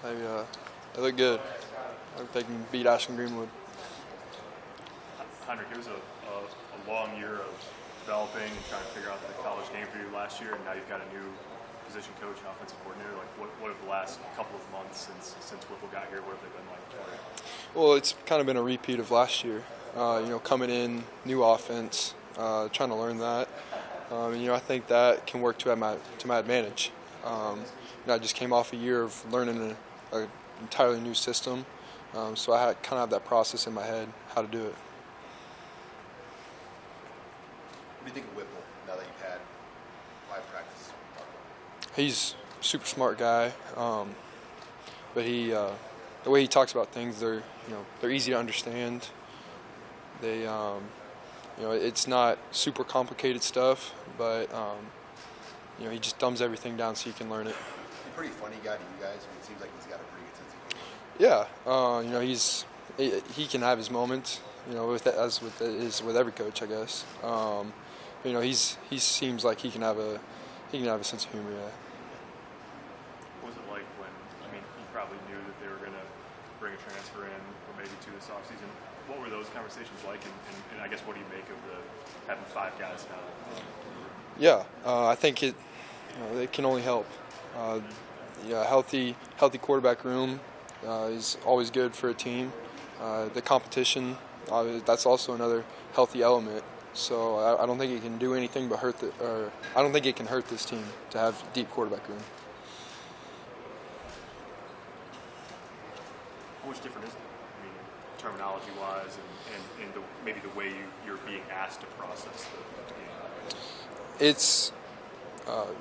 They look good. I hope they can beat Ashland Greenwood. Heinrich, it was a long year of developing and trying to figure out the college game for you last year, and now you've got a new position coach and offensive coordinator. Like, what have the last couple of months since Whipple got here, what have they been like for you? Well, it's kind of been a repeat of last year. Coming in, new offense, trying to learn that. I think that can work to my advantage. I just came off a year of learning an entirely new system, so I kind of have that process in my head, how to do it. What do you think of Whipple now that you've had 5 practices? He's a super smart guy, but the way he talks about things, they're easy to understand. They, it's not super complicated stuff, but he just dumbs everything down so you can learn it. He's a pretty funny guy to you guys. It seems like he's got a pretty good sense of humor. Yeah, he can have his moments. With every coach, I guess. He seems like he can have a sense of humor. Yeah. What was it like when, you probably knew that they were going to bring a transfer in, or maybe 2 this offseason. What were those conversations like, and I guess what do you make of having 5 guys now? Yeah, I think it can only help. Healthy quarterback room is always good for a team. The competition, that's also another healthy element. So I don't think it can do anything but I don't think it can hurt this team to have deep quarterback room. How much different is it? Terminology-wise, and maybe the way you're being asked to process the game? It's,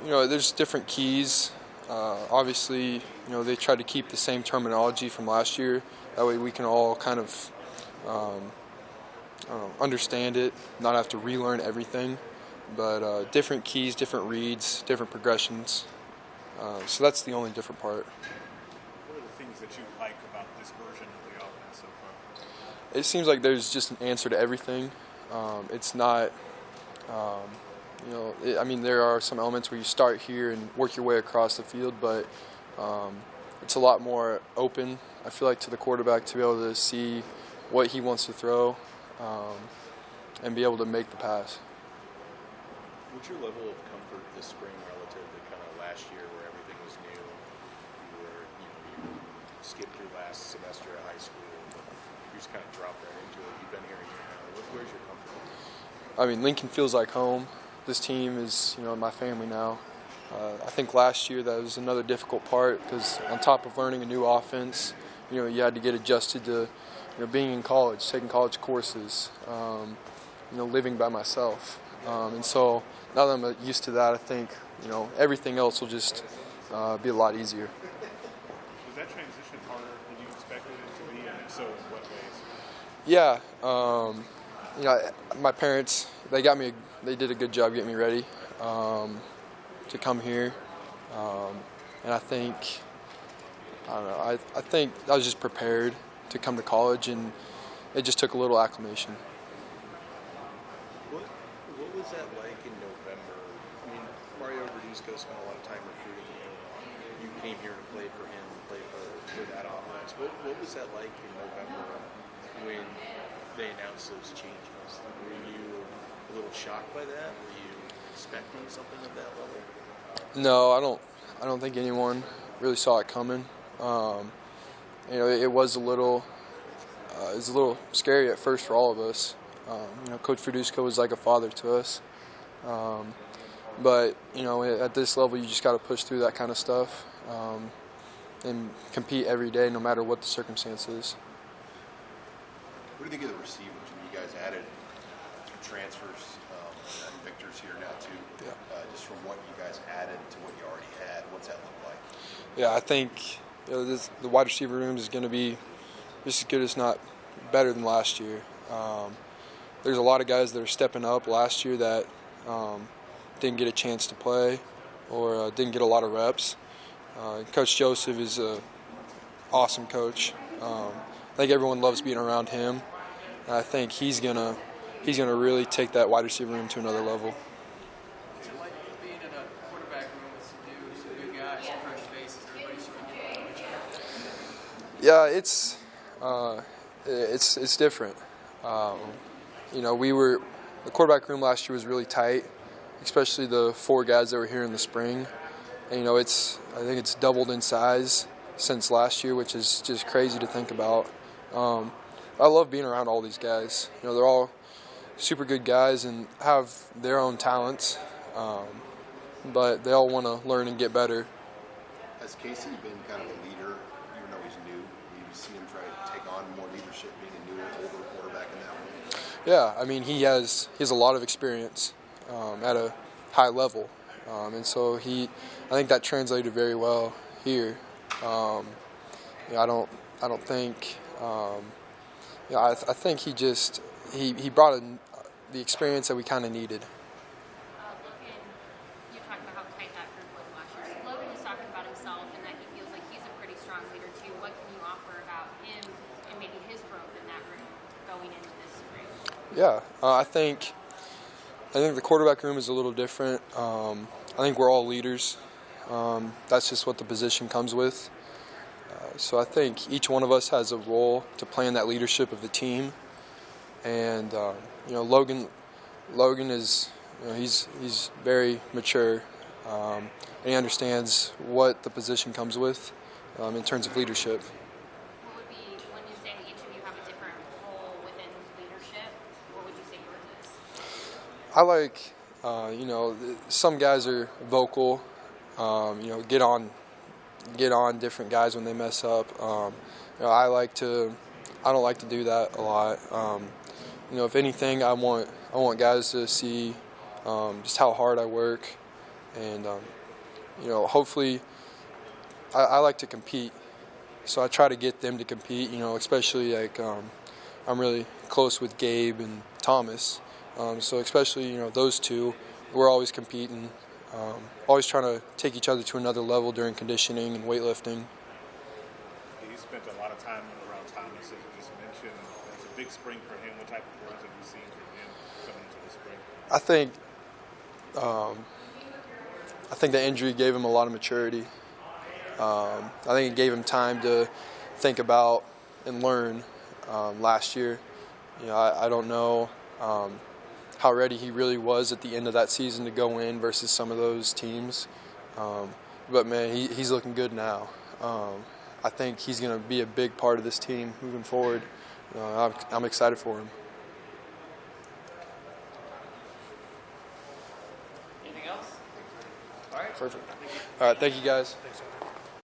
there's different keys. Obviously, they try to keep the same terminology from last year. That way we can all kind of understand it, not have to relearn everything. But different keys, different reads, different progressions. So that's the only different part. What are the things that you like about this version of the offense so far? It seems like there's just an answer to everything. It's not, there are some elements where you start here and work your way across the field, but it's a lot more open, I feel like, to the quarterback to be able to see what he wants to throw and be able to make the pass. What's your level of comfort this spring relative to kind of last year where everything was new? You skipped through last semester at high school. You just kind of dropped right into it. You've been here a year now. Where's your comfort? Lincoln feels like home. This team is, my family now. I think last year that was another difficult part because on top of learning a new offense, you had to get adjusted to, being in college, taking college courses, living by myself. And so now that I'm used to that, I think, everything else will just be a lot easier. Was that transition harder than you expected it to be, and if so, in what ways? Yeah, my parents, they did a good job getting me ready to come here. And I think I was just prepared to come to college, and it just took a little acclimation. What was that like in November? Mario Verduzco spent a lot of time recruiting you. You came here to play for him, play for that offense. What was that like in November when they announced those changes? Were you a little shocked by that? Were you expecting something at that level? No, I don't think anyone really saw it coming. It was a little scary at first for all of us. Coach Verduzco was like a father to us. But at this level, you just got to push through that kind of stuff and compete every day, no matter what the circumstances. What do you think of the receivers? You guys added through transfers, and Victor's here now too. Yeah. Just from what you guys added to what you already had, what's that look like? Yeah, I think the wide receiver room is going to be just as good, as not better than last year. There's a lot of guys that are stepping up last year that didn't get a chance to play or didn't get a lot of reps. Coach Joseph is an awesome coach. I think everyone loves being around him. And I think he's gonna really take that wide receiver room to another level. What's it like being in a quarterback room with some good guys, some fresh faces, everybody's sort of getting to know each other? Yeah, it's different. You know, the quarterback room last year was really tight, especially the 4 guys that were here in the spring. And, you know, I think it's doubled in size since last year, which is just crazy to think about. I love being around all these guys. You know, they're all super good guys and have their own talents, but they all want to learn and get better. Has Casey been kind of a leader, even though he's new? You see him try to take on more leadership, being a newer, older quarterback in that way? Yeah, I mean, he has a lot of experience at a high level, and so I think that translated very well here. You know, I don't think. You know, I think he brought in the experience that we kind of needed. Logan, you talked about how tight that group was last year. So Logan was talking about himself and that he feels like he's a pretty strong leader too. What can you offer about him and maybe his growth in that room going into this spring? Yeah, I think the quarterback room is a little different. I think we're all leaders. That's just what the position comes with. So I think each one of us has a role to play in that leadership of the team. And you know, Logan is, you know, he's very mature, and he understands what the position comes with in terms of leadership. What would be, when you say each of you have a different role within leadership, what would you say yours is? I like, you know, some guys are vocal, you know, get on different guys when they mess up. You know, I don't like to do that a lot. You know, if anything, I want guys to see just how hard I work, and you know, hopefully, I like to compete, so I try to get them to compete. You know, especially like I'm really close with Gabe and Thomas, so especially, you know, those two, we're always competing, always trying to take each other to another level during conditioning and weightlifting. You spent a lot of time around Thomas, as you just mentioned. It's a big spring for him. What type of growth have you seen from him coming into the spring? I think the injury gave him a lot of maturity. I think it gave him time to think about and learn. Last year, you know, I don't know how ready he really was at the end of that season to go in versus some of those teams. But man, he's looking good now. I think he's going to be a big part of this team moving forward. I'm excited for him. Anything else? All right. Perfect. All right, thank you guys. Thanks,